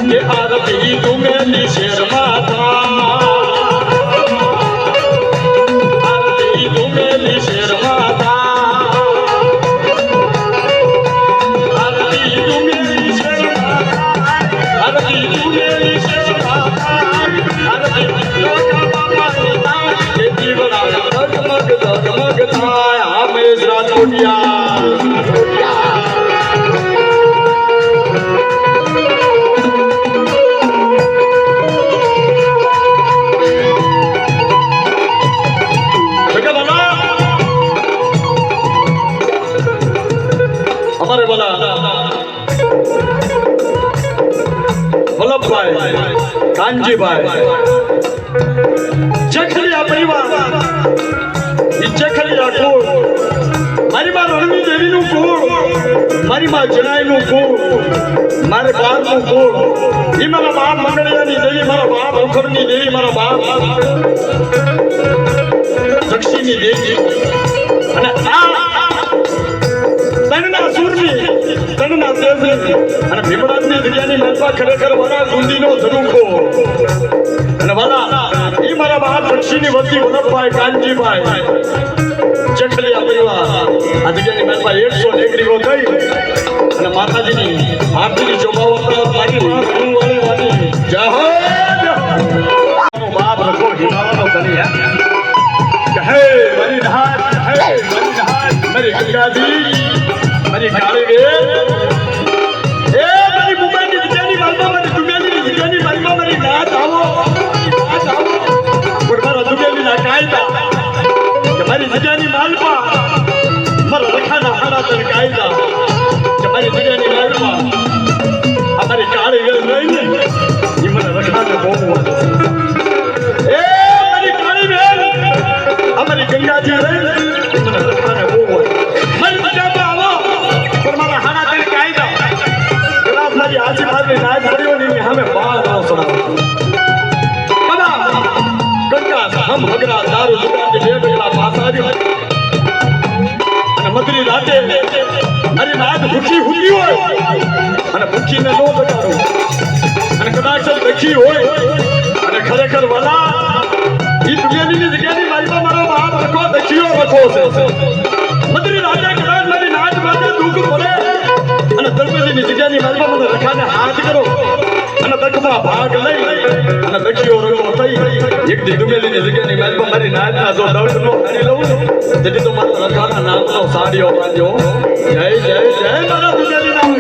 કે આરતી ડુંગરની શેરમાં થા આરતી ડુંગરની શેરમાં થા આરતી ડુંગરની શેરમાં થા આરતી ડુંગરની શેરમાં થા આરતી લોકા બાપાની થા કે જીવડા ધગમગ ધગમગ થાય હમેશ રાજકોટિયા हमारे वाला वल्लभ भाई कांजी भाई जखलिया परिवार जखलिया कुळ मारी मां रણવી દેવી નું કુળ મારી માं જણાઈ નું કુળ મારે બાર નું કુળ ઈ મારા બાપ મંગળિયાની દેવી મારા બાપ અખરની દેવી મારા બાપ દક્ષિણની દેવી અને તનના સુરની તનના તેજની અને ભીમરાજની જગ્યાની મનપા ખરેખર વાળા ગુંદીનો ધડુકો અને વાલા ઈ મારા બાપ દક્ષિણની વતી વલ્લભભાઈ કાનજીભાઈ જખલિયા પરિવાર આ જગ્યાની મનપા 100 નેગરીઓ થઈ અને માતાજીની આરતીની ચોબાવતા લાગી વાળી વાળી જય હો બાપ રખો હિમાવાનો કની હે મારી ધાર મારી ગંગાજી મારી કાળી વેલ એ મારી મુંબઈની જગ્યાની માલમાં મારી દુનિયાની જગ્યાની માલમાં મારી નાથ આવો પણ મારા દુનિયાની ના કાયદા કે મારી જગ્યાની માલમાં મારા રખાના હાડા તર કાયદા કે મારી જગ્યાની માલમાં આ મારી કાળી વેલ રહીને એ મને રખાને બહુ એ મારી કાળી વેલ અમારી ગંગાજી રહીને એ મને રખાને બહુ મારી જગ્યામાં આવો પણ મારા હાડા તર કાયદા કદાચ મારી આજીબાજની નાચ પડ્યો ની સામે બાર નો સડાવો કદાચ હમ હગરા દારૂ દુકાન બે ડગલા પાસ આવ્યો અને મધરી રાતે મારી નાચ ભૂખી હુંદી હોય અને ભૂખીને નો જગાડો અને કદાચ લખી હોય અને ખરેખર વાલા ઈ દુનિયાની જગ્યાની મારીમાં મારો બાપ રખો દખીઓ રખો છે મધરી રાતે કદાચ મારી નાચ બાજે દુઃખ પડે અને દરબારીની જગ્યાની મારીમાં મને રખાને હાથ કરો અને દખમાં ભાગ લઈ અને દખીઓ રખો થઈ એક દી ડુમેલીની જગ્યાની મારીમાં મારી નાચના જો દર્દ નો કરી લઉં તેથી તો મારા રખાના નામનો સાડીઓ બાંધ્યો જય જય જય મારા ડુમેલી નામ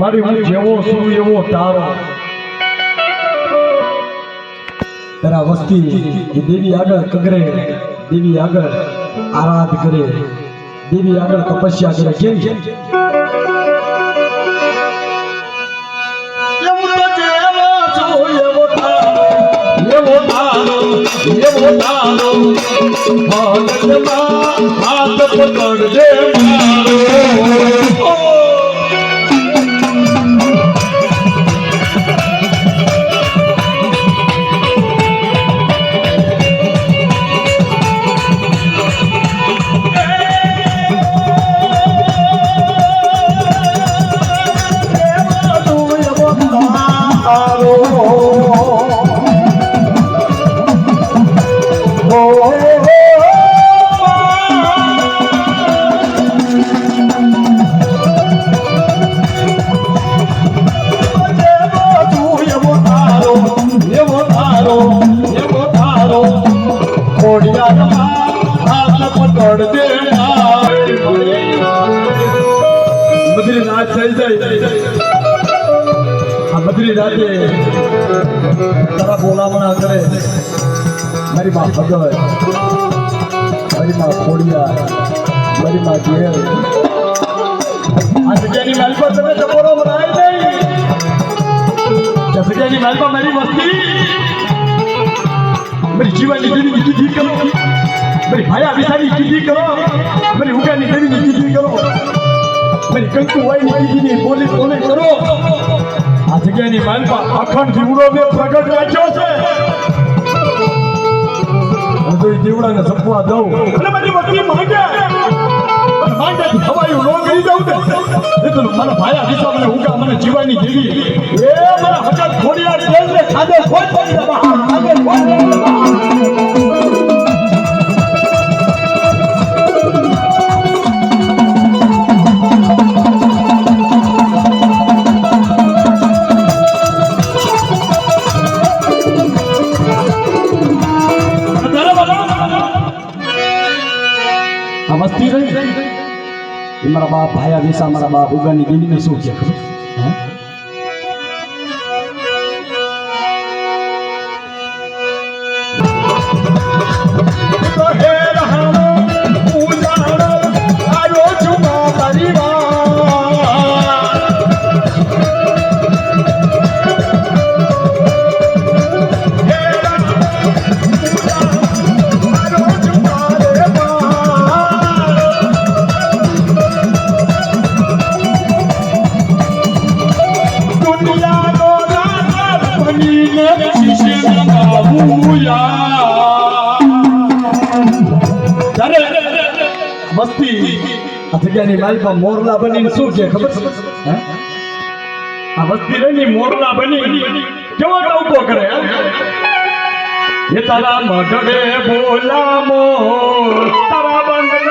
મારી હું જેવો છું એવો તારો તારા વસ્તી એ દેવી આગળ કગરે દેવી આગળ આરાધ કરે દેવી આગળ તપસ્યા કરે કેમ હાથ પકડજે મારો બદરી રાતે તારા બોલામણા કરે મારી માં ભગત મારી માં ખોડિયા મારી માં ઘેર આ જગ્યાની માલપા તમે ટપોરો બનાય નહીં આ જગ્યાની માલપા મારી વસ્તી મારી જીવાની દેવીની કીધી કરો મારી ભાયા વિસાની કીધી કરો મારી ઉગાની દેવીની કીધી કરો મારી કંકુ વાયની કીધીની બોલી બોલી કરો આ જગ્યાની માલપા અખંડ દીવડો મેં પ્રગટ રાખ્યો છે હું તો એ દીવડાને સંપવા દઉં અને મારી વસ્તી માંગે હવાયું નો કરી દઉં ને તો મારા ભાયા વિસા મને ઉગા મને જીવાની દેવી એ મારા હજાર ખોડિયાર તેલને ખાધે ખોટ પડી આગળ ખોટ વસ્તી રહી મારા બાપ ભાયા વિસા મારા બાપ ઉગાની દેવીને શું છે ખબર જગ્યાની માલપા મોરલા બનીને શું છે ખબર છે આ વસ્તી રહી મોરલા બની કેવો ટવકો કરે એ તારા મઢડે બોલા મોર તારા બંધ